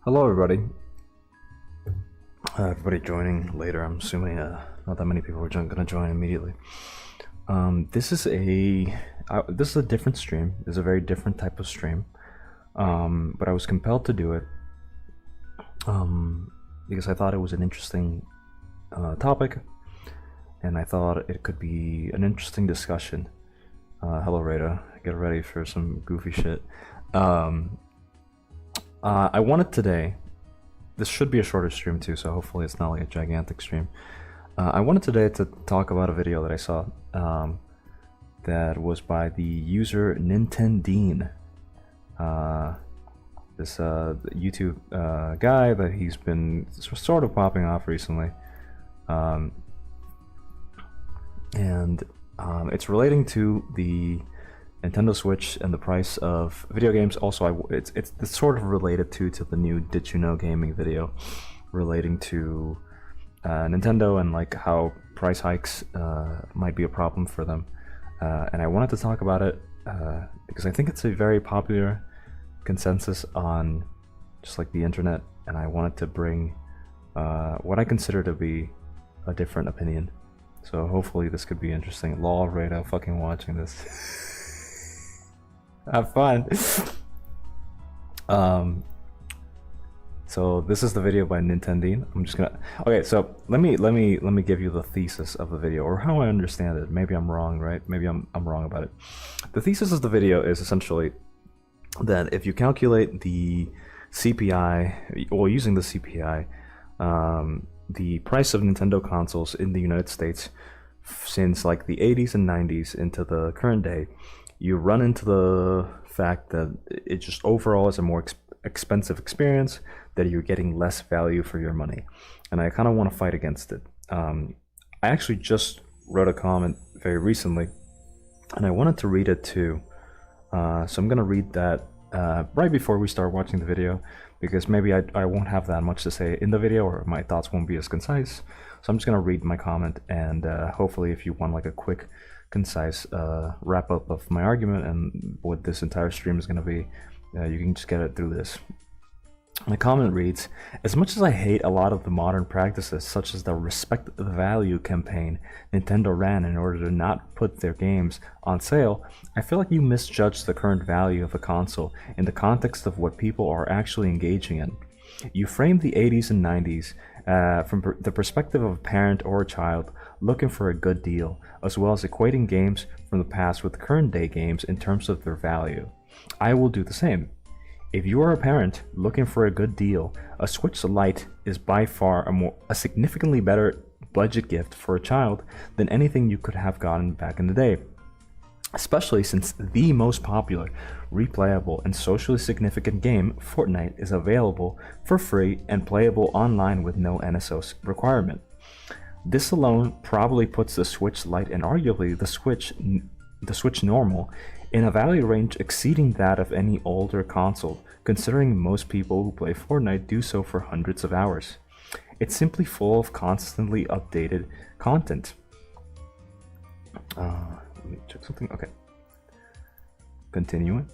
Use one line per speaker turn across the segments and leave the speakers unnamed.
Hello, everybody. Everybody joining later. I'm assuming not that many people are going to join immediately. This is a different stream. This is a very different type of stream. But I was compelled to do it because I thought it was an interesting topic, and I thought it could be an interesting discussion. Hello, Rada. Get ready for some goofy shit. I wanted today, this should be a shorter stream too, so hopefully it's not like a gigantic stream. I wanted today to talk about a video that I saw that was by the user Nintendine. This YouTube guy that he's been sort of popping off recently. It's relating to the Nintendo Switch and the price of video games. Also, it's sort of related to the new Did You Know Gaming video relating to Nintendo and like how price hikes might be a problem for them. And I wanted to talk about it because I think it's a very popular consensus on just like the internet, and I wanted to bring what I consider to be a different opinion. So hopefully this could be interesting. Lol, Rado, fucking watching this. Have fun. So this is the video by Nintendine. I'm just gonna. Okay, so let me give you the thesis of the video, or how I understand it. Maybe I'm wrong, right? Maybe I'm wrong about it. The thesis of the video is essentially that if you calculate the CPI, or using the CPI, the price of Nintendo consoles in the United States since like the 80s and 90s into the current day, you run into the fact that it just overall is a more expensive experience, that you're getting less value for your money. And I kind of want to fight against it. I actually just wrote a comment very recently, and I wanted to read it too. So I'm going to read that right before we start watching the video, because maybe I won't have that much to say in the video, or my thoughts won't be as concise. So I'm just going to read my comment, and hopefully if you want like a quick, concise wrap up of my argument and what this entire stream is going to be, you can just get it through this. My comment reads, as much as I hate a lot of the modern practices, such as the Respect the Value campaign Nintendo ran in order to not put their games on sale, I feel like you misjudge the current value of a console in the context of what people are actually engaging in. You frame the 80s and 90s from the perspective of a parent or a child looking for a good deal, as well as equating games from the past with current day games in terms of their value. I will do the same. If you are a parent looking for a good deal, a Switch Lite is by far a significantly better budget gift for a child than anything you could have gotten back in the day. Especially since the most popular, replayable, and socially significant game, Fortnite, is available for free and playable online with no NSO requirement. This alone probably puts the Switch Lite and arguably the Switch Normal in a value range exceeding that of any older console, considering most people who play Fortnite do so for hundreds of hours. It's simply full of constantly updated content. Let me check something. Okay. Continuing.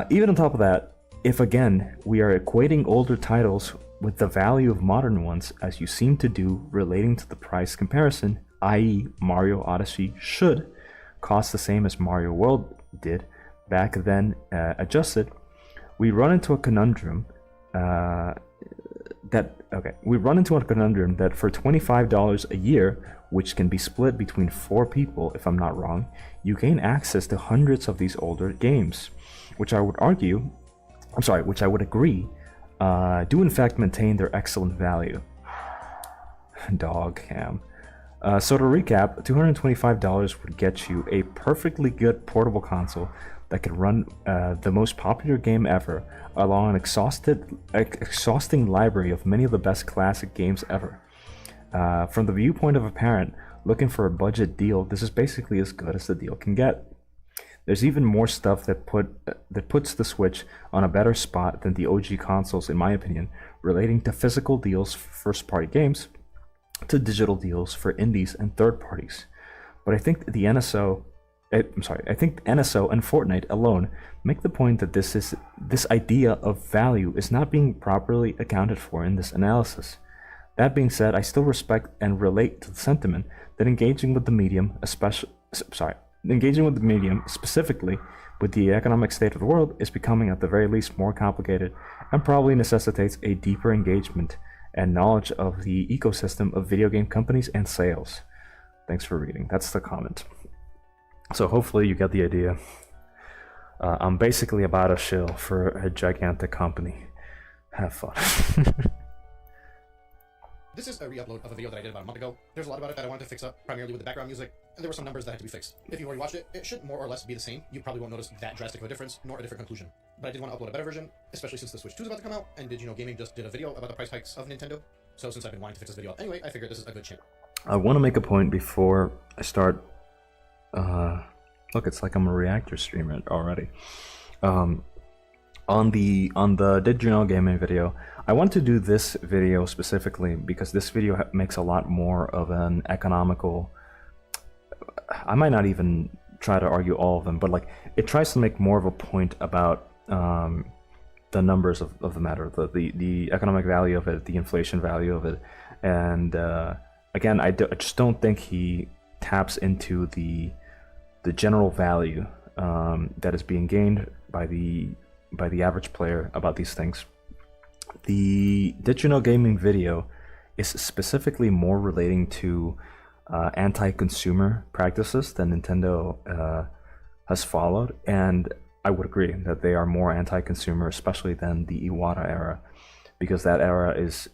Even on top of that, if again we are equating older titles with the value of modern ones, as you seem to do relating to the price comparison, i.e. Mario Odyssey should cost the same as Mario World did back then, adjusted, we run into a conundrum that for $25 a year, which can be split between 4 people if I'm not wrong, you gain access to hundreds of these older games, which I would agree do in fact maintain their excellent value. Dog cam. So to recap, $225 would get you a perfectly good portable console that could run the most popular game ever, along an exhausting library of many of the best classic games ever. From the viewpoint of a parent looking for a budget deal, this is basically as good as the deal can get. There's even more stuff that puts the Switch on a better spot than the OG consoles, in my opinion, relating to physical deals for first-party games, to digital deals for indies and third parties. But I think the NSO I'm sorry, I think NSO and Fortnite alone make the point that this idea of value is not being properly accounted for in this analysis. That being said, I still respect and relate to the sentiment that engaging with the medium, specifically with the economic state of the world, is becoming at the very least more complicated and probably necessitates a deeper engagement and knowledge of the ecosystem of video game companies and sales. Thanks for reading. That's the comment. So hopefully you get the idea. I'm basically about a shill for a gigantic company. Have fun.
This is a re-upload of a video that I did about a month ago. There's a lot about it that I wanted to fix up, primarily with the background music, and there were some numbers that had to be fixed. If you already watched it, it should more or less be the same. You probably won't notice that drastic of a difference, nor a different conclusion. But I did want to upload a better version, especially since the Switch 2 is about to come out, and Did You Know Gaming just did a video about the price hikes of Nintendo. So since I've been wanting to fix this video anyway, I figured this is a good chance.
I want to make a point before I start. Look, it's like I'm a reactor streamer already. On the Did You Know Gaming video, I want to do this video specifically because this video makes a lot more of an economical. I might not even try to argue all of them, but like it tries to make more of a point about the numbers of the matter, the economic value of it, the inflation value of it, and again, I just don't think he taps into the general value that is being gained by the average player about these things. The Did You Know Gaming video is specifically more relating to anti-consumer practices than Nintendo has followed, and I would agree that they are more anti-consumer, especially than the Iwata era, because that era is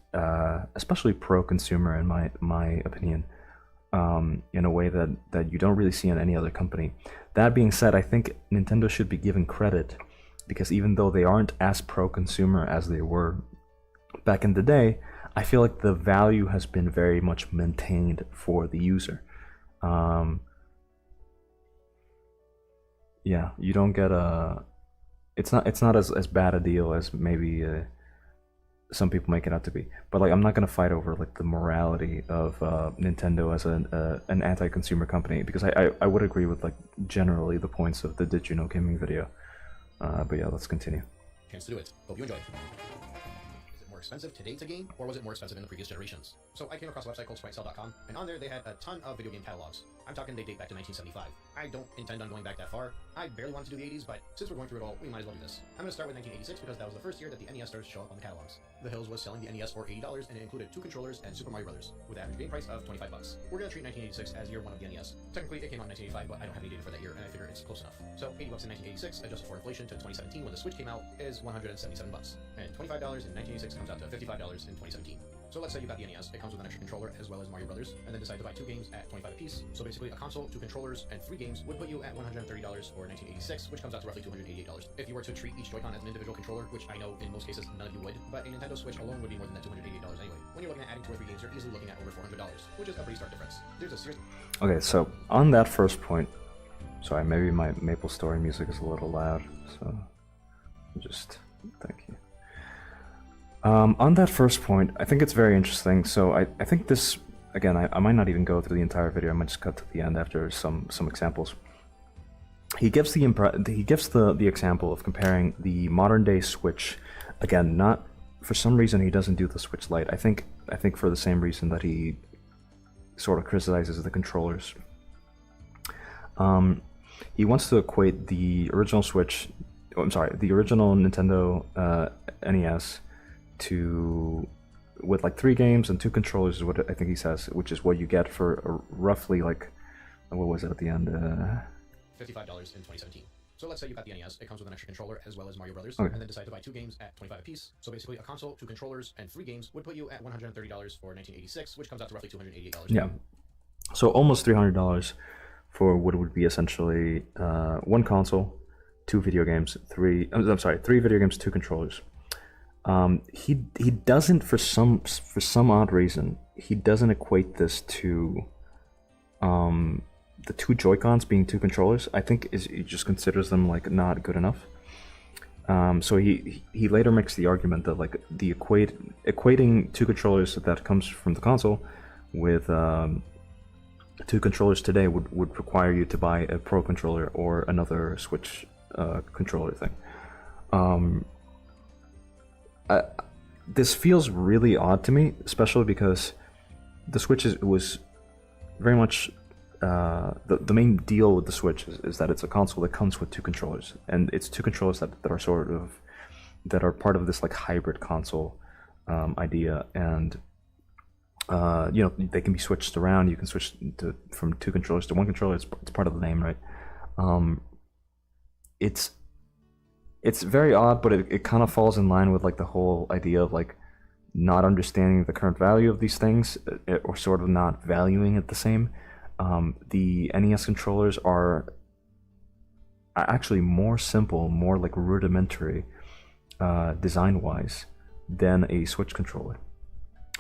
especially pro-consumer in my opinion, in a way that you don't really see in any other company. That being said, I think Nintendo should be given credit, because even though they aren't as pro-consumer as they were back in the day, I feel like the value has been very much maintained for the user. Yeah, you don't get it's not as bad a deal as maybe some people make it out to be. But like, I'm not gonna fight over like the morality of Nintendo as an anti-consumer company, because I would agree with like generally the points of the Did You Know Gaming video. But yeah, let's continue.
Chance to do it. Hope you enjoy. Is it more expensive today to game, or was it more expensive in the previous generations? So I came across a website called SpriteSell.com, and on there they had a ton of video game catalogs. I'm talking they date back to 1975. I don't intend on going back that far. I barely wanted to do the 80s, but since we're going through it all, we might as well do this. I'm going to start with 1986 because that was the first year that the NES started to show up on the catalogs. The Hills was selling the NES for $80, and it included 2 controllers and Super Mario Brothers, with an average game price of $25. We're going to treat 1986 as year 1 of the NES. Technically, it came out in 1985, but I don't have any data for that year, and I figure it's close enough. So $80 in 1986, adjusted for inflation to 2017 when the Switch came out, is $177. And $25 in 1986 comes out to $55 in 2017. So let's say you got the NES, it comes with an extra controller as well as Mario Brothers, and then decide to buy 2 games at $25 a piece. So basically a console, 2 controllers, and 3 games would put you at $130 for 1986, which comes out to roughly $288. If you were to treat each Joy-Con as an individual controller, which I know in most cases none of you would, but a Nintendo Switch alone would be more than that $288 anyway. When you're looking at adding 2 or 3 games, you're easily looking at over $400, which is a pretty stark difference. There's a serious...
Okay, so on that first point, sorry, maybe my Maple Story music is a little loud, so just thank you. On that first point, I think it's very interesting. So I think this, again, I might not even go through the entire video. I might just cut to the end after some examples. He gives the example of comparing the modern day Switch, again, not for some reason he doesn't do the Switch Lite. I think for the same reason that he sort of criticizes the controllers. He wants to equate the original Switch, the original Nintendo NES with like 3 games and 2 controllers is what I think he says, which is what you get for roughly like, what was it at the end?
$55 in 2017. So let's say you got the NES, it comes with an extra controller as well as Mario Brothers, and then decide to buy 2 games at $25 a piece. So basically a console, 2 controllers, and 3 games would put you at $130 for 1986, which comes out to roughly $288.
Yeah, so almost $300 for what would be essentially 1 console, 2 video games, 3 video games, 2 controllers. He doesn't, for some odd reason, he doesn't equate this to the 2 Joy-Cons being 2 controllers. I think he just considers them like not good enough. So he later makes the argument that like the equating 2 controllers that comes from the console with two controllers today would require you to buy a Pro controller or another Switch controller thing. This feels really odd to me, especially because the Switch was very much the main deal with the Switch is that it's a console that comes with two controllers, and it's two controllers that are sort of that are part of this like hybrid console idea, and you know, they can be switched around. You can switch from two controllers to one controller. It's part of the name, right? It's very odd, but it kind of falls in line with like the whole idea of like not understanding the current value of these things, or sort of not valuing it the same. The NES controllers are actually more simple, more like rudimentary design-wise than a Switch controller.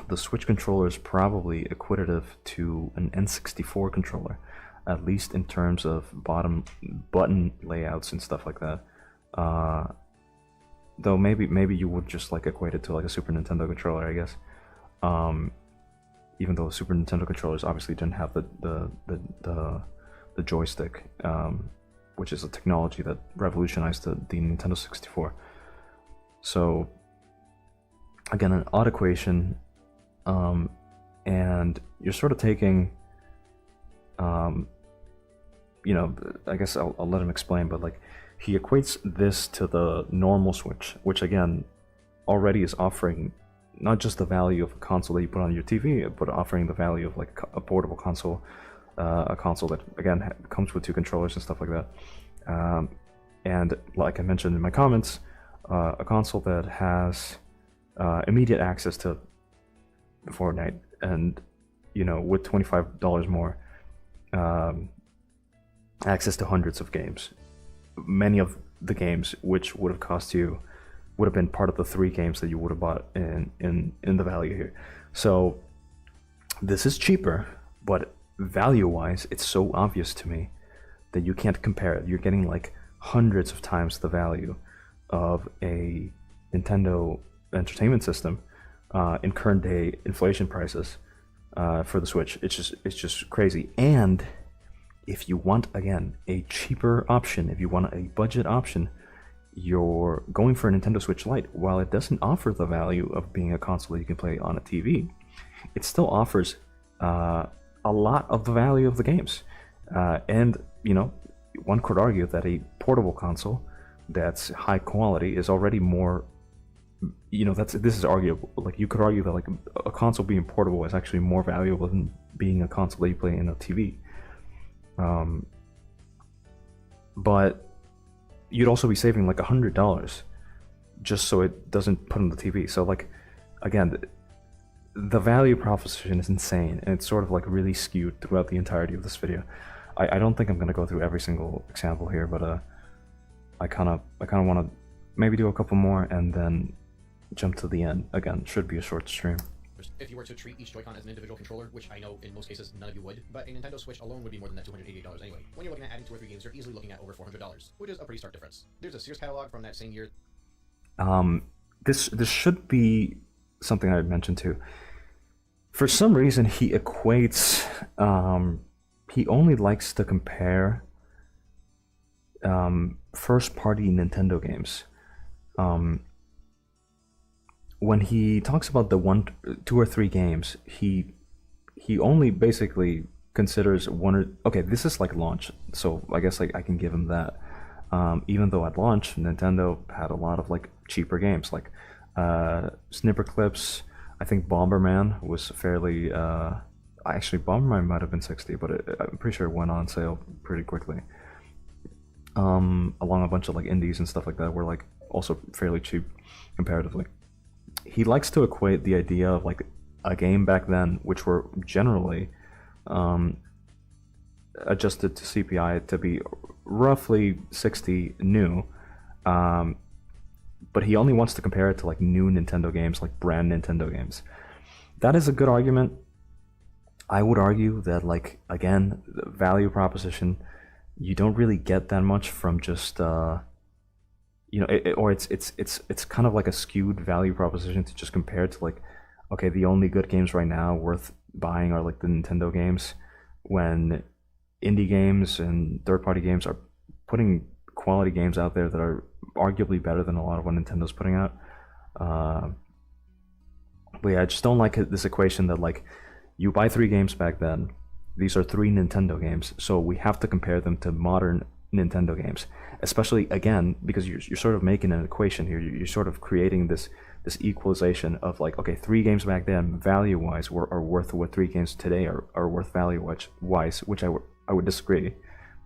The Switch controller is probably equitative to an N64 controller, at least in terms of button layouts and stuff like that. Though maybe you would just like equate it to like a Super Nintendo controller, I guess. Even though Super Nintendo controllers obviously didn't have the joystick, which is a technology that revolutionized the Nintendo 64. So again, an odd equation, and you're sort of taking, you know, I guess I'll let him explain, but like he equates this to the normal Switch, which again already is offering not just the value of a console that you put on your TV, but offering the value of like a portable console, a console that again comes with two controllers and stuff like that. And like I mentioned in my comments, a console that has immediate access to Fortnite, and you know, with $25 more, access to hundreds of games. Many of the games which would have been part of the 3 games that you would have bought in the value here. So this is cheaper, but value-wise, it's so obvious to me that you can't compare it. You're getting like hundreds of times the value of a Nintendo Entertainment System in current day inflation prices for the Switch. It's just crazy. And if you want, again, a cheaper option, if you want a budget option, you're going for a Nintendo Switch Lite. While it doesn't offer the value of being a console that you can play on a TV, it still offers a lot of the value of the games. And, you know, one could argue that a portable console that's high quality is already more, you know, this is arguable. Like, you could argue that like a console being portable is actually more valuable than being a console that you play in a TV. But you'd also be saving like $100 just so it doesn't put on the TV. So like, again, the value proposition is insane, and it's sort of like really skewed throughout the entirety of this video. I don't think I'm gonna go through every single example here, but I kind of want to maybe do a couple more and then jump to the end. Again, should be a short stream.
If you were to treat each Joy-Con as an individual controller, which I know in most cases none of you would, but a Nintendo Switch alone would be more than that $288 anyway. When you're looking at adding 2 or 3 games, you're easily looking at over $400, which is a pretty stark difference. There's a Sears catalog from that same year.
This should be something I mentioned too. For some reason, he equates. He only likes to compare first-party Nintendo games. When he talks about the 1, 2, or 3 games, he only basically considers one or okay. This is like launch, so I guess like I can give him that. Even though at launch, Nintendo had a lot of like cheaper games, like Snipper Clips. I think Bomberman was fairly. Actually, Bomberman might have been $60, but I'm pretty sure it went on sale pretty quickly. Along a bunch of like indies and stuff like that were like also fairly cheap comparatively. He likes to equate the idea of like a game back then, which were generally adjusted to CPI to be roughly 60 new, but he only wants to compare it to like new Nintendo games, like brand Nintendo games. That is a good argument. I would argue that, like, again, the value proposition, you don't really get that much from just you know, it's kind of like a skewed value proposition to just compare it to like, okay, the only good games right now worth buying are like the Nintendo games, when indie games and third-party games are putting quality games out there that are arguably better than a lot of what Nintendo's putting out. But yeah, I just don't like this equation that like you buy 3 games back then. These are 3 Nintendo games, so we have to compare them to modern Nintendo games. Especially again because you're sort of making an equation here. You're sort of creating this equalization of like, okay, 3 games back then value-wise are worth what 3 games today are worth value-wise, which I would disagree,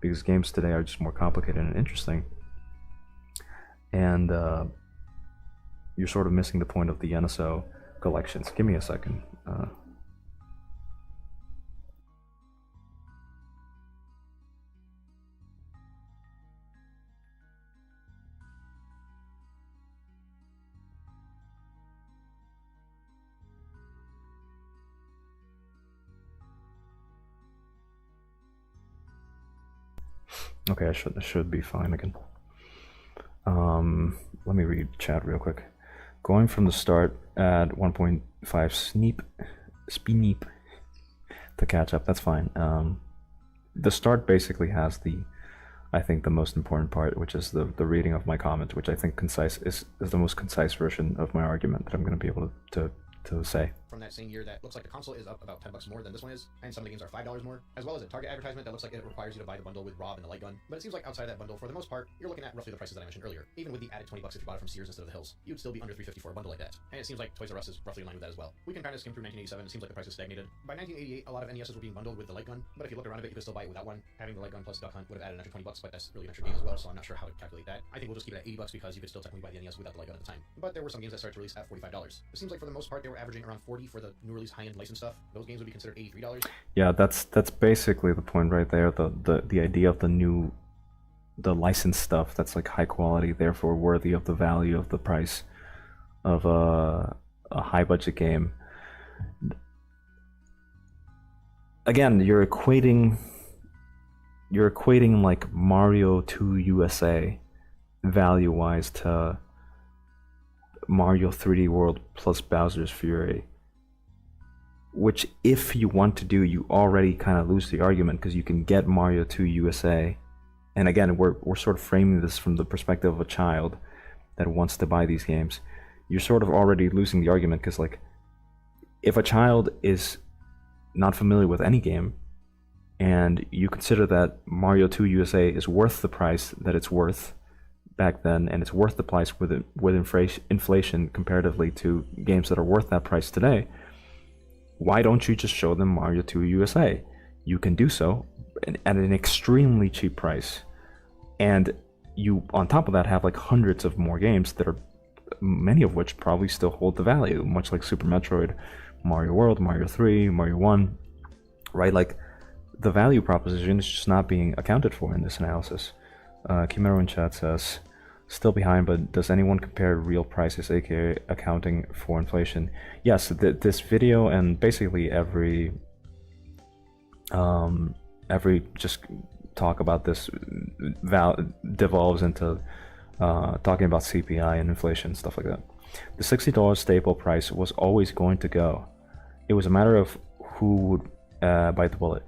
because games today are just more complicated and interesting. And you're sort of missing the point of the NSO collections. Give me a second. Okay, I should be fine again. Let me read chat real quick. Going from the start at 1.5 Sneep to catch up, that's fine. The start basically has I think the most important part, which is the reading of my comments, which I think is the most concise version of my argument that I'm going to be able to say.
From that same year that looks like the console is up about $10 more than this one is, and some of the games are $5 more, as well as a Target advertisement that looks like it requires you to buy the bundle with Rob and the light gun. But it seems like outside that bundle, for the most part, you're looking at roughly the prices that I mentioned earlier. Even with the added $20 if you bought it from Sears instead of the Hills, you'd still be under $350 for a bundle like that. And it seems like Toys R Us is roughly in line with that as well. We can kind of skim through 1987, it seems like the price is stagnated. By 1988, a lot of NESs were being bundled with the light gun, but if you look around a bit, you could still buy it without one. Having the light gun plus Duck Hunt would have added an extra $20, but that's really an extra game as well, so I'm not sure how to calculate that. I think we'll just keep it at $80 because you could still technically buy the NES without the light gun at the time. But there were some games that started to release at $45. It seems like for the most part, they were averaging around $40 for the new release high-end licensed stuff. Those games would be considered $83.
Yeah, that's basically the point right there. The idea of the licensed stuff that's like high quality, therefore worthy of the value of the price of a high budget game. Again, you're equating like Mario 2 USA value wise to Mario 3D World plus Bowser's Fury, which if you want to do, you already kind of lose the argument, because you can get Mario 2 USA, and again we're sort of framing this from the perspective of a child that wants to buy these games. You're sort of already losing the argument, because like if a child is not familiar with any game and you consider that Mario 2 USA is worth the price that it's worth back then, and it's worth the price with inflation comparatively to games that are worth that price today, why don't you just show them Mario 2 USA? You can do so at an extremely cheap price, and you on top of that have like hundreds of more games that are, many of which probably still hold the value, much like Super Metroid, Mario World, Mario 3, Mario 1, right? Like the value proposition is just not being accounted for in this analysis. Kimero in chat says, still behind, but does anyone compare real prices, aka accounting for inflation? Yes, this video and basically every just talk about this devolves into talking about CPI and inflation, stuff like that. The $60 staple price was always going to go. It was a matter of who would bite the bullet.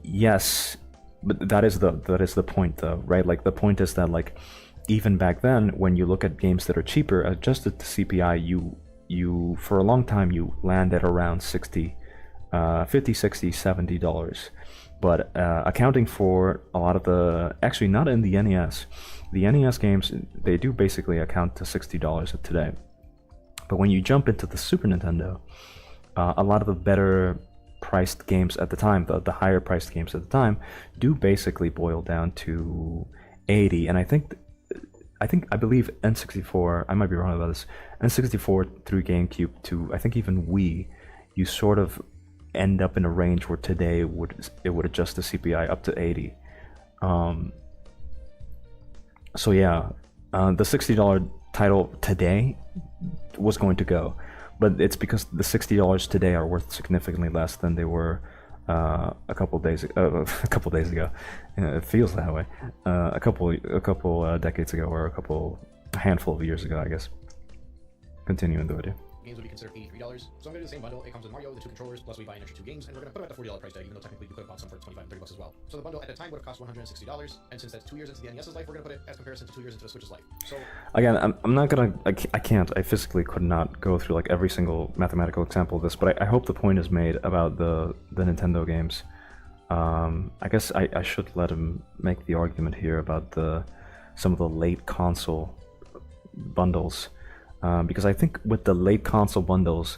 Yes, but that is the point, though, right? Like the point is that like even back then, when you look at games that are cheaper adjusted to CPI, you for a long time you land at around $50, $60, $70. But accounting for a lot of the, actually not in the NES games, they do basically account to $60 today. But when you jump into the Super Nintendo, a lot of the better priced games at the time, the higher priced games at the time, do basically boil down to 80. And I believe N64, I might be wrong about this, N64 through GameCube to I think even Wii, you sort of end up in a range where today it would adjust the CPI up to 80. So yeah, the $60 title today was going to go, but it's because the $60 today are worth significantly less than they were a couple days ago. It feels that way. A couple decades ago, or a handful of years ago, I guess. Continuing the video.
games would be considered $83. So I'm gonna do the same bundle. It comes with Mario, the 2 controllers, plus we buy an extra 2 games, and we're gonna put them at the $40 price tag, even though technically we could have bought some for 25 and $30 as well. So the bundle at the time would have cost $160, and since that's 2 years into the NES's life, we're gonna put it as comparison to 2 years into the Switch's life. So
again, I'm not gonna, I can't, I physically could not go through like every single mathematical example of this, but I hope the point is made about the Nintendo games. I guess I should let him make the argument here about some of the late console bundles, because I think with the late console bundles,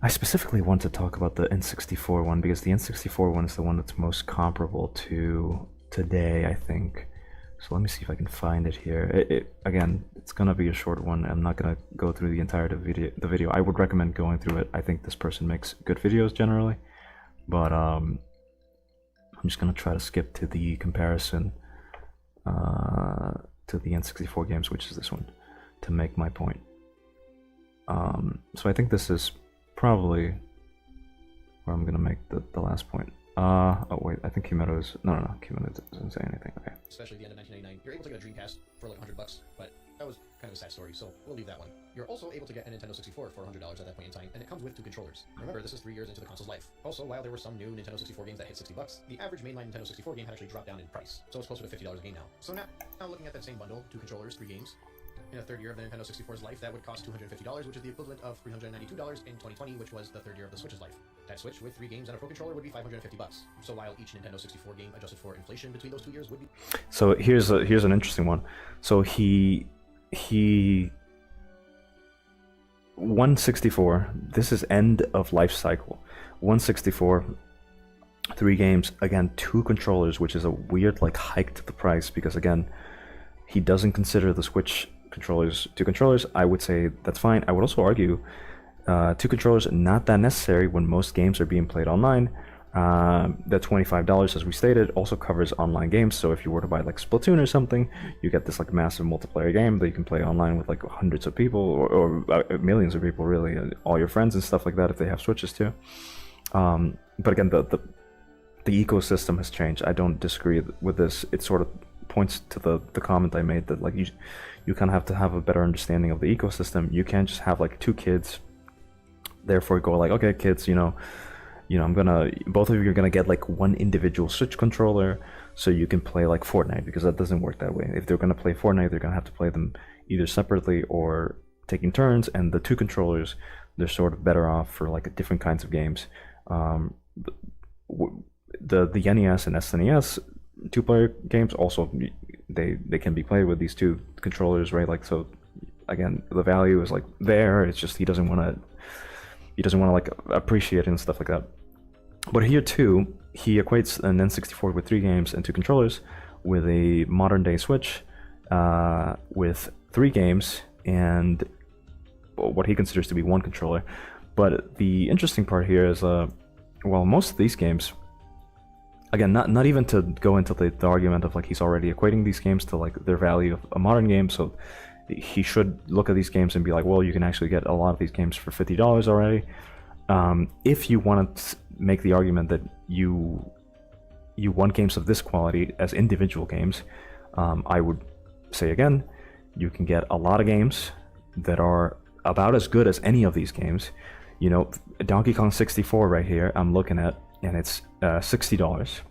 I specifically want to talk about the N64 one, because the N64 one is the one that's most comparable to today, I think. So let me see if I can find it here. Again, it's gonna be a short one. I'm not gonna go through the entire video. I would recommend going through it. I think this person makes good videos generally, but I'm just gonna try to skip to the comparison to the N64 games, which is this one, to make my point. So I think this is probably where I'm gonna make the last point. Oh wait, I think Kimetto's, no, Kimetto doesn't say anything, okay.
Especially the end of 1999, you're able to get a Dreamcast for like $100, but that was kind of a sad story, so we'll leave that one. You're also able to get a Nintendo 64 for $100 at that point in time, and it comes with 2 controllers. Remember, this is 3 years into the console's life. Also, while there were some new Nintendo 64 games that hit $60, the average mainline Nintendo 64 game had actually dropped down in price, so it's closer to $50 a game now. So now looking at that same bundle, 2 controllers, 3 games, in a third year of the Nintendo 64's life, that would cost $250, which is the equivalent of $392 in 2020, which was the third year of the Switch's life. That Switch with 3 games and a Pro Controller would be $550. So while each Nintendo 64 game adjusted for inflation between those 2 years would be...
So here's an interesting one. So he 164, this is end of life cycle. 164, 3 games, again 2 controllers, which is a weird like hike to the price, because again, he doesn't consider the Switch controllers 2 controllers. I would say that's fine. I would also argue 2 controllers not that necessary when most games are being played online. The $25, as we stated, also covers online games. So if you were to buy like Splatoon or something, you get this like massive multiplayer game that you can play online with like hundreds of people, or millions of people, really, all your friends and stuff like that if they have Switches too. But again, the ecosystem has changed. I don't disagree with this. It sort of points to the comment I made that like you kind of have to have a better understanding of the ecosystem. You can't just have like 2 kids, therefore go like, okay kids, both of you are gonna get like 1 individual Switch controller so you can play like Fortnite, because that doesn't work that way. If they're gonna play Fortnite, they're gonna have to play them either separately or taking turns, and the 2 controllers, they're sort of better off for like different kinds of games. The NES and SNES 2-player games also, they can be played with these 2 controllers, right? Like, so again, the value is like there. It's just he doesn't want to like appreciate it and stuff like that. But here too, he equates an N64 with 3 games and 2 controllers with a modern day Switch with 3 games and what he considers to be 1 controller. But the interesting part here is, well, most of these games, again, not even to go into the argument of like he's already equating these games to like their value of a modern game, so he should look at these games and be like, well, you can actually get a lot of these games for $50 already. If you want to make the argument that you want games of this quality as individual games, I would say again, you can get a lot of games that are about as good as any of these games. Donkey Kong 64 right here, I'm looking at, and it's $60.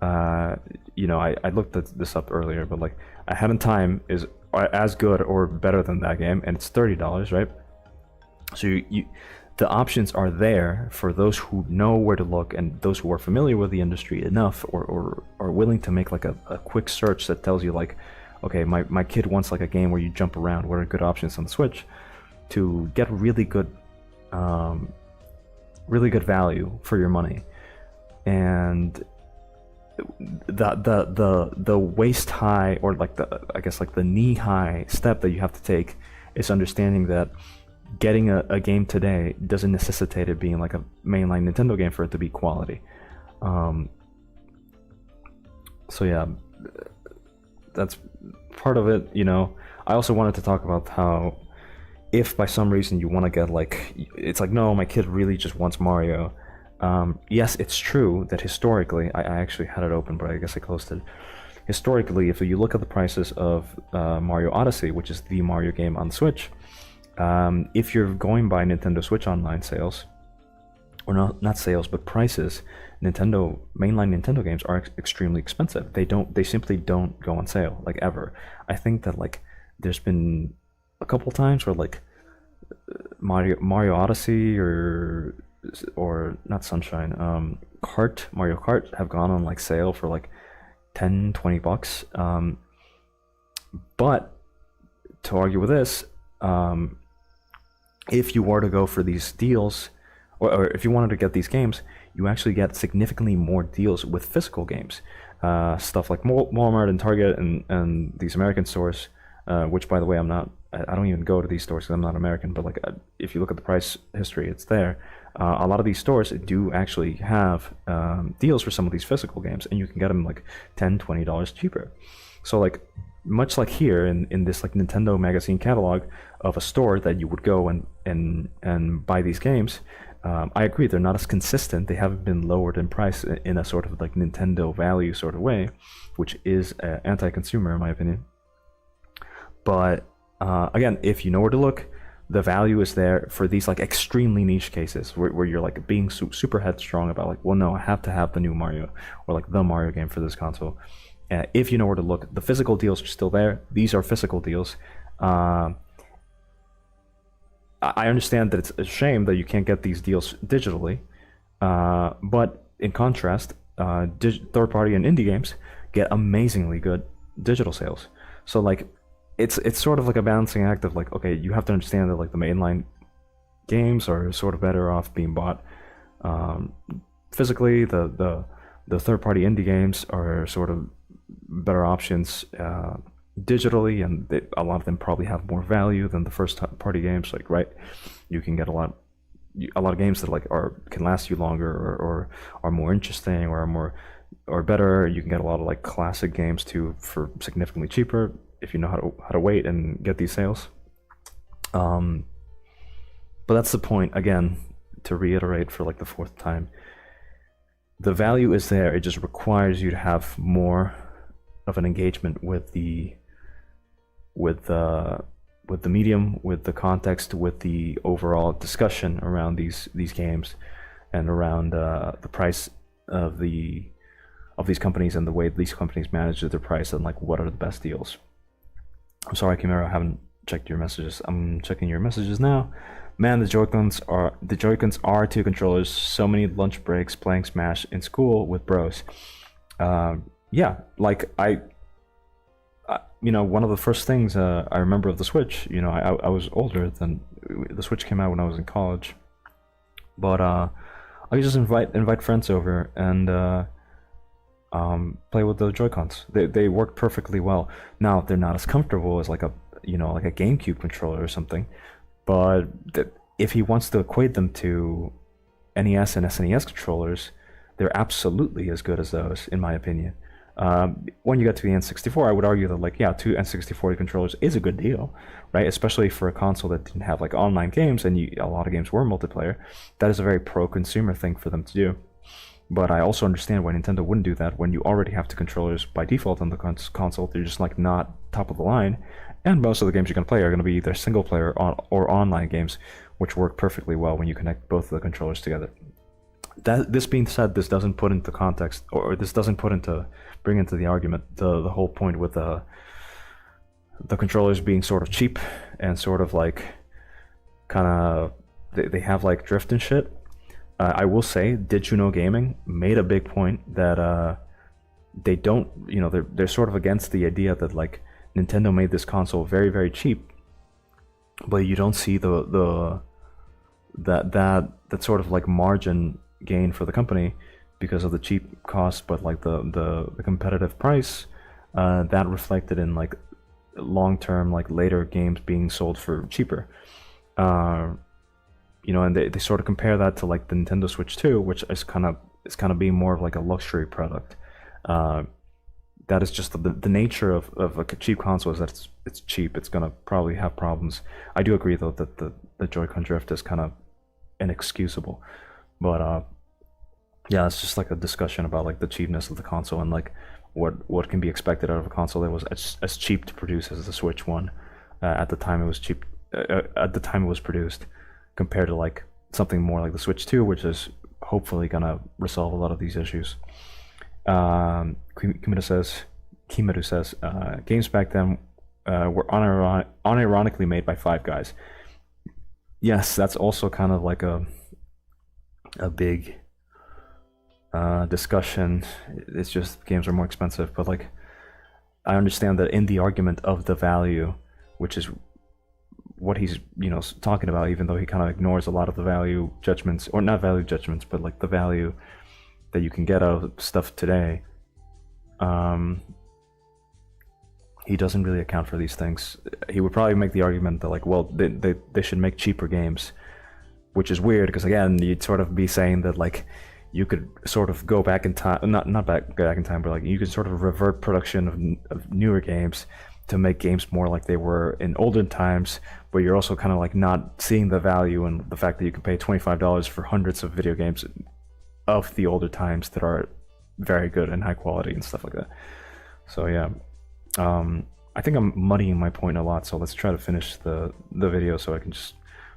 I looked this up earlier, but like A Hat in Time is as good or better than that game, and it's $30, right? So the options are there for those who know where to look, and those who are familiar with the industry enough, or are willing to make like a quick search that tells you like, okay, my kid wants like a game where you jump around, what are good options on the Switch, to get really good value for your money. And the waist high, or like the knee high step that you have to take is understanding that getting a game today doesn't necessitate it being like a mainline Nintendo game for it to be quality. So yeah, that's part of it. I also wanted to talk about how if by some reason you want to get like, it's like, no, my kid really just wants Mario. Yes, it's true that historically, I actually had it open, but I guess I closed it. Historically, if you look at the prices of Mario Odyssey, which is the Mario game on the Switch, If you're going by Nintendo Switch Online sales, or not sales, but prices, mainline Nintendo games are extremely expensive. They simply don't go on sale, like, ever. I think that, like, there's been a couple times where, like, Mario Odyssey or not Sunshine, Mario Kart have gone on, like, sale for like 10-20 bucks. But to argue with this, if you were to go for these deals, or if you wanted to get these games, you actually get significantly more deals with physical games. Stuff like Walmart and Target and these American stores, which, by the way, I don't even go to these stores because I'm not American, but, like, if you look at the price history, it's there. A lot of these stores do actually have deals for some of these physical games, and you can get them like $10-20 cheaper. So, like, much like here in this, like, Nintendo magazine catalog of a store that you would go and buy these games, I agree, they're not as consistent. They haven't been lowered in price in a sort of, like, Nintendo value sort of way, which is anti-consumer in my opinion. But again, if you know where to look, the value is there for these, like, extremely niche cases where you're, like, being super headstrong about, like, well, no, I have to have the new Mario, or, like, the Mario game for this console. If you know where to look, the physical deals are still there. These are physical deals. I understand that it's a shame that you can't get these deals digitally, but in contrast, third-party and indie games get amazingly good digital sales. So, like, it's sort of like a balancing act of, like, okay, you have to understand that, like, the mainline games are sort of better off being bought physically. The third-party indie games are sort of better options digitally, and a lot of them probably have more value than the first-party games. Like, right, you can get a lot of games that, like, can last you longer, or are more interesting, or better. You can get a lot of, like, classic games too for significantly cheaper if you know how to wait and get these sales. But that's the point, again, to reiterate for, like, the fourth time. The value is there. It just requires you to have more of an engagement with the medium, with the context, with the overall discussion around these games, and around the price of these companies, and the way these companies manage their price, and, like, what are the best deals. I'm sorry, Chimera, I haven't checked your messages. I'm checking your messages now. Man, the Joy-Cons are two controllers. So many lunch breaks playing Smash in school with bros. Yeah, like, one of the first things I remember of the Switch, I was older than the Switch came out when I was in college, but I could just invite friends over and play with the Joy-Cons. They work perfectly well. Now, they're not as comfortable as, like, a GameCube controller or something, but if he wants to equate them to NES and SNES controllers, they're absolutely as good as those, in my opinion. When you get to the N64, I would argue that, like, yeah, two N64 controllers is a good deal, right? Especially for a console that didn't have, like, online games, and a lot of games were multiplayer. That is a very pro-consumer thing for them to do. But I also understand why Nintendo wouldn't do that when you already have the controllers by default on the console. They're just, like, not top of the line, and most of the games you're going to play are going to be either single player or online games, which work perfectly well when you connect both of the controllers together. This being said, this doesn't put into context, or this doesn't bring into the argument the whole point with the controllers being sort of cheap and sort of, like, kind of they have, like, drift and shit. I will say, Did You Know Gaming made a big point that they don't, they're sort of against the idea that, like, Nintendo made this console very, very cheap, but you don't see that sort of, like, margin gain for the company because of the cheap cost, but, like, the competitive price that reflected in, like, long-term, like, later games being sold for cheaper. And they sort of compare that to, like, the Nintendo Switch 2, which is kind of being more of, like, a luxury product. That is just the nature of a cheap console, is that it's cheap. It's gonna probably have problems. I do agree, though, that the Joy-Con drift is kind of inexcusable, but yeah, it's just, like, a discussion about, like, the cheapness of the console, and, like, what can be expected out of a console that was as cheap to produce as the Switch one. At the time, it was cheap. at the time it was produced, compared to like something more like the Switch 2, which is hopefully gonna resolve a lot of these issues. Kimaru says, games back then were unironically made by Five Guys. Yes, that's also kind of like a big discussion. It's just games are more expensive, but like I understand that in the argument of the value, which is what he's talking about, even though he kind of ignores a lot of the value judgments, or not value judgments, but like the value that you can get out of stuff today. He doesn't really account for these things. He would probably make the argument that like, well, they should make cheaper games, which is weird because again, you'd sort of be saying that like you could sort of go back in time, not back in time, but like you could sort of revert production of newer games to make games more like they were in olden times, but you're also kind of like not seeing the value and the fact that you can pay $25 for hundreds of video games of the older times that are very good and high quality and stuff like that. So yeah, I think I'm muddying my point a lot, so let's try to finish the video so I can just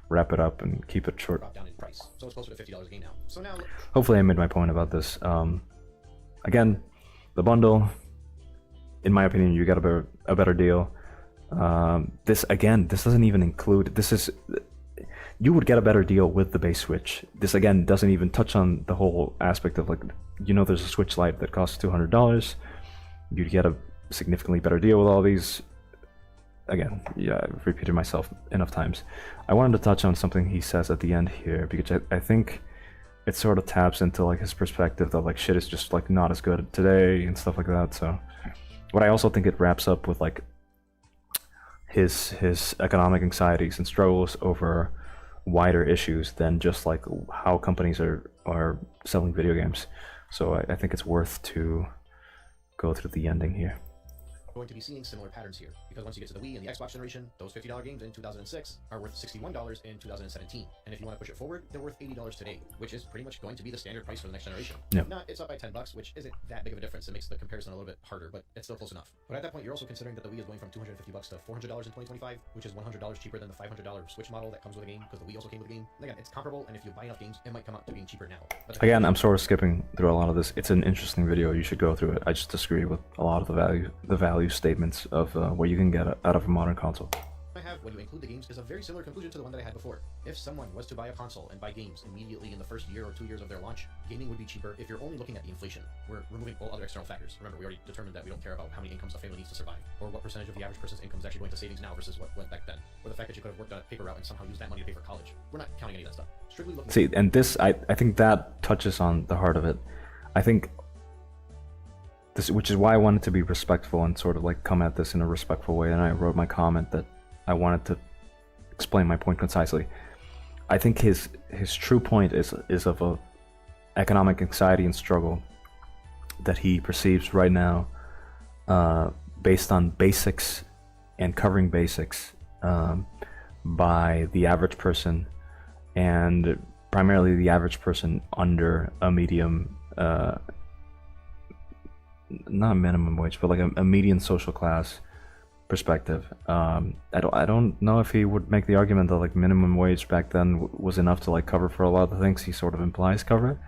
wrap it up and keep it short.
Dropped down in price, so it's closer to $50 a game now. So now,
hopefully I made my point about this. Again, the bundle, in my opinion, you got a better deal. This doesn't even include, you would get a better deal with the base Switch. This again doesn't even touch on the whole aspect of like, there's a Switch Lite that costs $200. You'd get a significantly better deal with all these. Again, yeah, I've repeated myself enough times. I wanted to touch on something he says at the end here, because I think it sort of taps into like his perspective that like shit is just like not as good today and stuff like that. So, but I also think it wraps up with like his economic anxieties and struggles over wider issues than just like how companies are selling video games. So I think it's worth to go through the ending here.
going to be seeing similar patterns here, because once you get to the Wii and the Xbox generation, those $50 games in 2006 are worth $61 in 2017. And if you want to push it forward, they're worth $80 today, which is pretty much going to be the standard price for the next generation.
Yeah.
Not, it's up by $10, which isn't that big of a difference. It makes the comparison a little bit harder, but it's still close enough. But at that point, you're also considering that the Wii is going from $250 to $400 in 2025, which is $100 cheaper than the $500 Switch model that comes with a game, because the Wii also came with a game. And again, it's comparable, and if you buy enough games, it might come out to being cheaper now. But
again, I'm sort of skipping through a lot of this. It's an interesting video. You should go through it. I just disagree with a lot of the value statements of what you can get out of a modern console.
I have, when you include the games, is a very similar conclusion to the one that I had before. If someone was to buy a console and buy games immediately in the first year or 2 years of their launch, gaming would be cheaper if you're only looking at the inflation. We're removing all other external factors. Remember, we already determined that we don't care about how many incomes a family needs to survive, or what percentage of the average person's income is actually going to savings now versus what went back then, or the fact that you could have worked on a paper route and somehow used that money to pay for college. We're not counting any of that stuff. Strictly looking.
See, and this, I think that touches on the heart of it. I think this, which is why I wanted to be respectful and sort of like come at this in a respectful way, and I wrote my comment that I wanted to explain my point concisely. I think his true point is of a economic anxiety and struggle that he perceives right now, based on basics and covering basics by the average person, and primarily the average person under a medium, not minimum wage, but like a median social class perspective. I don't know if he would make the argument that like minimum wage back then was enough to like cover for a lot of the things he sort of implies cover.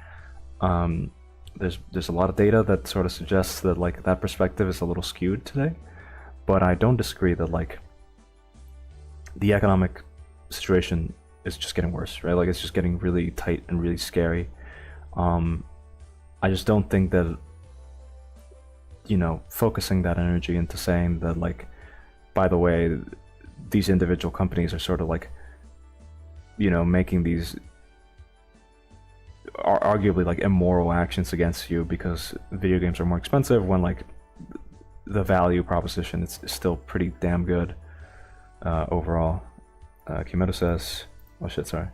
There's a lot of data that sort of suggests that like that perspective is a little skewed today, but I don't disagree that like the economic situation is just getting worse, right? Like it's just getting really tight and really scary. I just don't think that, you know, focusing that energy into saying that like, by the way, these individual companies are sort of like, you know, making these arguably like immoral actions against you because video games are more expensive, when like the value proposition is still pretty damn good overall. Kimeto says, oh shit, sorry.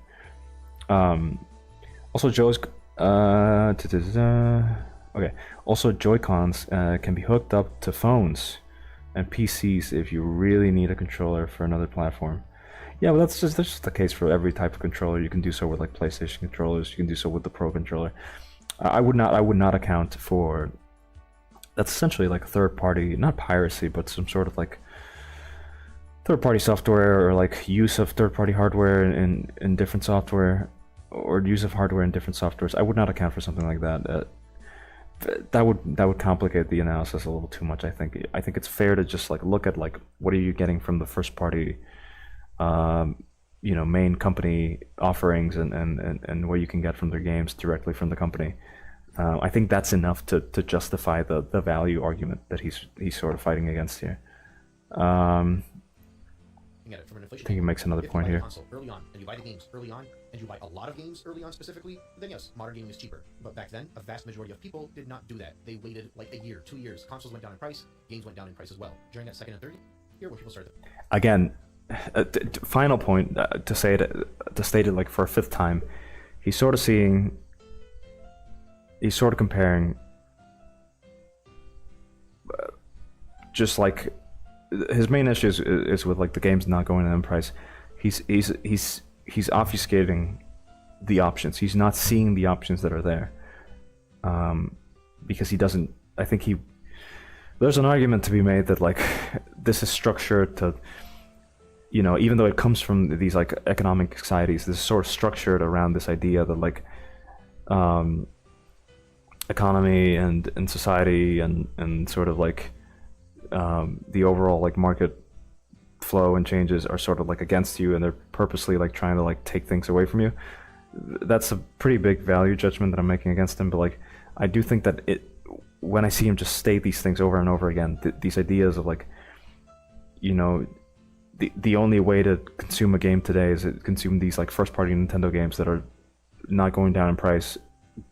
Also Joe's okay. Also, Joy-Cons can be hooked up to phones and PCs if you really need a controller for another platform. Yeah, but that's just the case for every type of controller. You can do so with like PlayStation controllers. You can do so with the Pro controller. I would not account for. That's essentially like third party, not piracy, but some sort of like third-party software or like use of third-party hardware in different software, or use of hardware in different softwares. I would not account for something like that. That would complicate the analysis a little too much. I think it's fair to just like look at like what are you getting from the first-party, main company offerings and what you can get from their games directly from the company. I think that's enough to justify the value argument that he's sort of fighting against here.
At it from an inflation
I think he makes another
if
point
you buy
here.
the console early on, and you buy the games early on, and you buy a lot of games early on specifically, then yes, modern gaming is cheaper. But back then, a vast majority of people did not do that. They waited like a year, 2 years. Consoles went down in price, games went down in price as well. During that second and third year, when people started.
Again, final point to state it like for a fifth time, he's sort of comparing, just like his main issue is with like the games not going in price. He's obfuscating the options. He's not seeing the options that are there, because he doesn't. I think there's an argument to be made that like this is structured to, even though it comes from these like economic societies, this is sort of structured around this idea that like economy and society and sort of like the overall like market flow and changes are sort of like against you, and they're purposely like trying to like take things away from you. That's a pretty big value judgment that I'm making against him, but like I do think that when I see him just state these things over and over again, these ideas of like, the only way to consume a game today is to consume these like first party Nintendo games that are not going down in price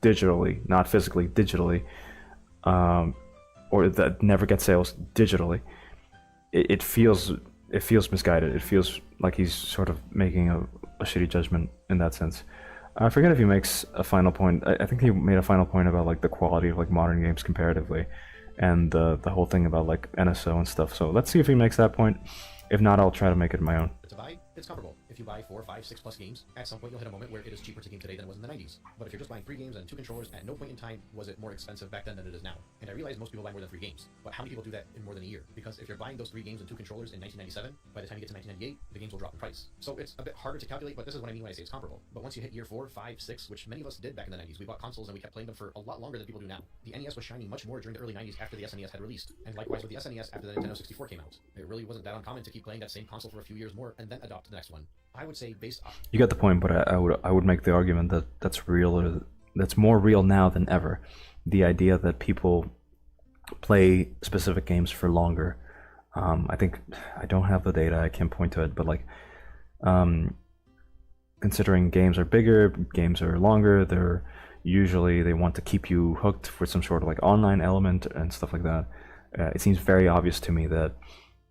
digitally, not physically, digitally, or that never get sales digitally. It feels misguided. It feels like he's sort of making a shitty judgment in that sense. I forget if he makes a final point. I think he made a final point about like the quality of like modern games comparatively, and the whole thing about like NSO and stuff. So let's see if he makes that point. If not, I'll try to make it my own.
To buy, it's comparable. If you buy 4, 5, 6 plus games, at some point you'll hit a moment where it is cheaper to game today than it was in the 90s. But if you're just buying 3 games and 2 controllers, at no point in time was it more expensive back then than it is now. And I realize most people buy more than 3 games. But how many people do that in more than a year? Because if you're buying those 3 games and 2 controllers in 1997, by the time you get to 1998, the games will drop in price. So it's a bit harder to calculate, but this is what I mean when I say it's comparable. But once you hit year 4, 5, 6, which many of us did back in the 90s, we bought consoles and we kept playing them for a lot longer than people do now. The NES was shining much more during the early 90s after the SNES had released. And likewise with the SNES after the Nintendo 64 came out. It really wasn't that uncommon to keep playing that same console for a few years more and then adopt the next one. I would say based on...
You get the point, but I would make the argument that that's real, or that's more real now than ever. The idea that people play specific games for longer. I think I don't have the data. I can't point to it, but like, considering games are bigger, games are longer. They want to keep you hooked for some sort of like online element and stuff like that. It seems very obvious to me that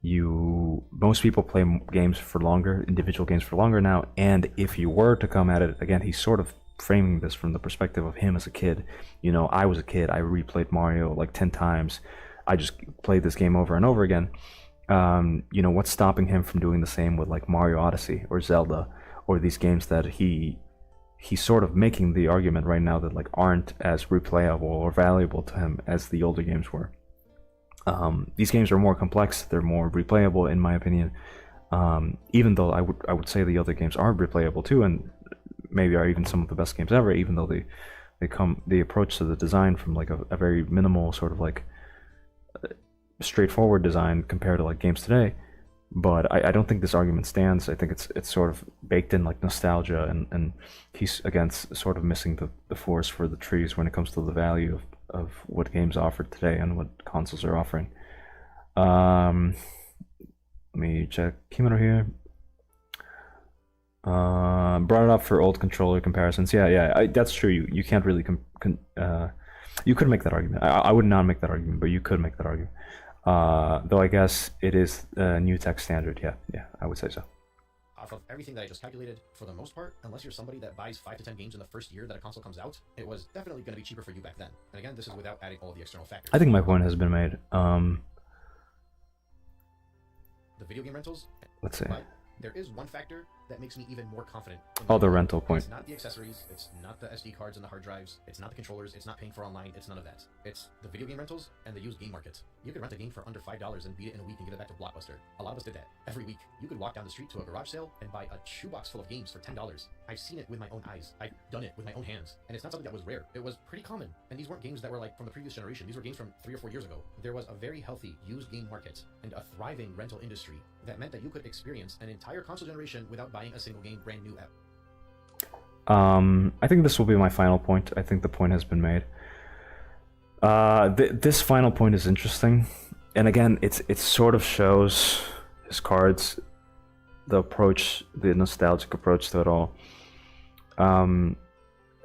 most people play games for longer, individual games for longer now. And if you were to come at it again, he's sort of framing this from the perspective of him as a kid. I was a kid. I replayed Mario like 10 times. I just played this game over and over again. What's stopping him from doing the same with like Mario Odyssey or Zelda or these games that he's sort of making the argument right now that like aren't as replayable or valuable to him as the older games were. These games are more complex. They're more replayable, in my opinion. Even though I would say the other games are replayable too, and maybe are even some of the best games ever. Even though they approach to the design from like a very minimal sort of like straightforward design compared to like games today. But I don't think this argument stands. I think it's sort of baked in like nostalgia, and he's again sort of missing the forest for the trees when it comes to the value of what games offer today and what consoles are offering. Let me check Kimura here. Brought it up for old controller comparisons. Yeah, that's true. You can't really you could make that argument. I would not make that argument, but you could make that argument. Though I guess it is a new tech standard. Yeah, I would say so.
Off of everything that I just calculated, for the most part, unless you're somebody that buys 5 to 10 games in the first year that a console comes out, it was definitely going to be cheaper for you back then. And again, this is without adding all the external factors.
I think my point has been made.
The video game rentals.
Let's see.
But there is one factor that makes me even more confident.
Oh, the rental point.
It's not the accessories, it's not the SD cards and the hard drives, it's not the controllers, it's not paying for online, it's none of that. It's the video game rentals and the used game market. You could rent a game for under $5 and beat it in a week and get it back to Blockbuster. A lot of us did that. Every week, you could walk down the street to a garage sale and buy a shoebox full of games for $10. I've seen it with my own eyes. I've done it with my own hands. And it's not something that was rare. It was pretty common. And these weren't games that were like from the previous generation. These were games from 3 or 4 years ago. There was a very healthy used game market and a thriving rental industry that meant that you could experience an entire console generation without buying a single game brand new at.
I think this will be my final point. I think the point has been made. This final point is interesting, and again, it sort of shows his cards, the approach, the nostalgic approach to it all. And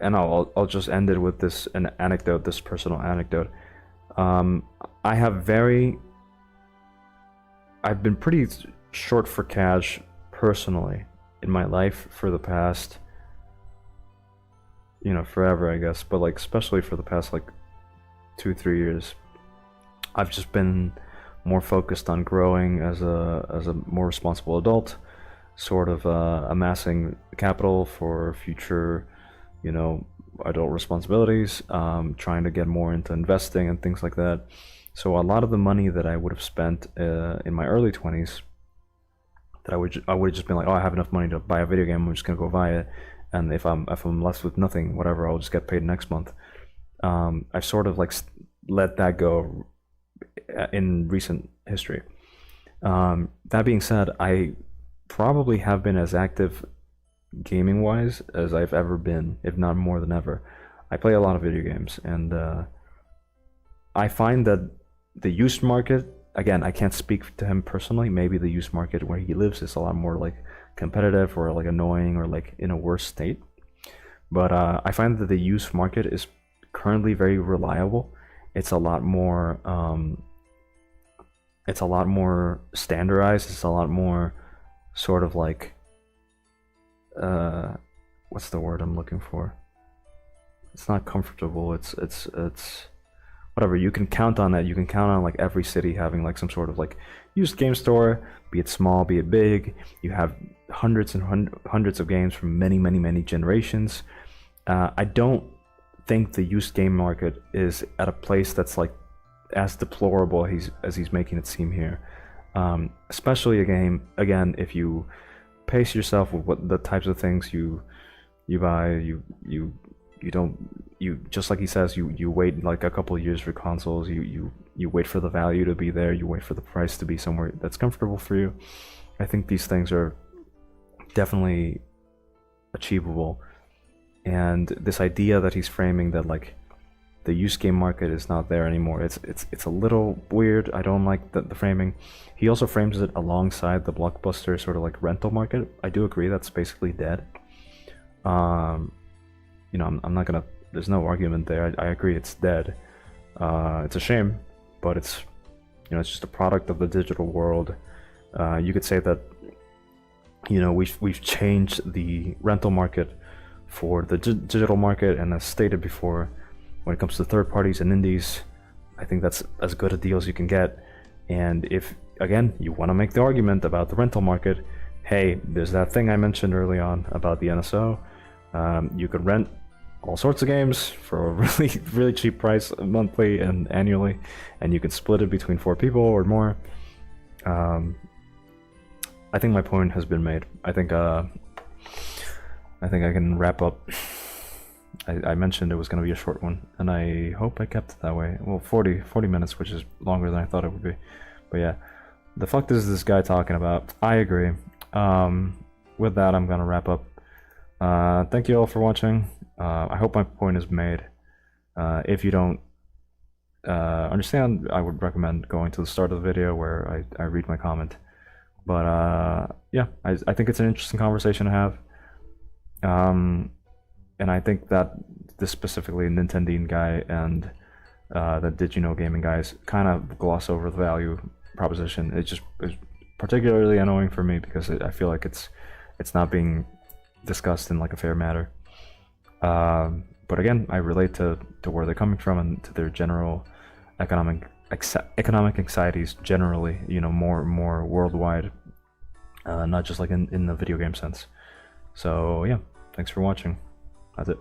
I'll just end it with this anecdote, this personal anecdote. I've been pretty short for cash personally in my life for the past, forever, I guess, but like especially for the past like 2-3 years. I've just been more focused on growing as a more responsible adult, sort of amassing capital for future, adult responsibilities, trying to get more into investing and things like that. So a lot of the money that I would have spent in my early 20s, that I would have just been like, oh, I have enough money to buy a video game, I'm just gonna go buy it, and if I'm left with nothing, whatever, I'll just get paid next month. I've sort of like let that go in recent history. That being said, I probably have been as active gaming wise as I've ever been, if not more than ever. I play a lot of video games, and I find that the used market, again, I can't speak to him personally, maybe the used market where he lives is a lot more like competitive or like annoying or like in a worse state, but I find that the used market is currently very reliable. It's a lot more standardized. It's a lot more sort of like what's the word I'm looking for? It's not comfortable. It's whatever. You can count on that. You can count on like every city having like some sort of like used game store, be it small, be it big. You have hundreds and hundreds of games from many generations. I don't think the used game market is at a place that's like as deplorable as he's making it seem here. Especially again, if you pace yourself with what the types of things you buy, you just like he says, you wait like a couple of years for consoles, you wait for the value to be there, you wait for the price to be somewhere that's comfortable for you. I think these things are definitely achievable, and this idea that he's framing that like the used game market is not there anymore, it's a little weird. I don't like the framing. He also frames it alongside the Blockbuster sort of like rental market. I do agree that's basically dead. I'm not gonna, there's no argument there. I agree it's dead. It's a shame, but it's just a product of the digital world. You could say that we've changed the rental market for the digital market, and as stated before, when it comes to third parties and indies, I think that's as good a deal as you can get. And if again you want to make the argument about the rental market, hey, there's that thing I mentioned early on about the NSO. You could rent all sorts of games for a really cheap price monthly and annually, and you can split it between 4 people or more. I think my point has been made. I think I can wrap up. I mentioned it was going to be a short one, and I hope I kept it that way. Well, 40 minutes, which is longer than I thought it would be. But yeah, the fuck is this guy talking about? I agree. With that, I'm going to wrap up. Thank you all for watching. I hope my point is made. If you don't understand, I would recommend going to the start of the video where I read my comment. But yeah, I think it's an interesting conversation to have. And I think that this specifically Nintendine guy and the Did You Know Gaming guys kind of gloss over the value proposition. It's particularly annoying for me because I feel like it's not being discussed in like a fair manner. But again, I relate to where they're coming from and to their general economic anxieties generally, more worldwide. not just like in the video game sense. So yeah, thanks for watching. That's it.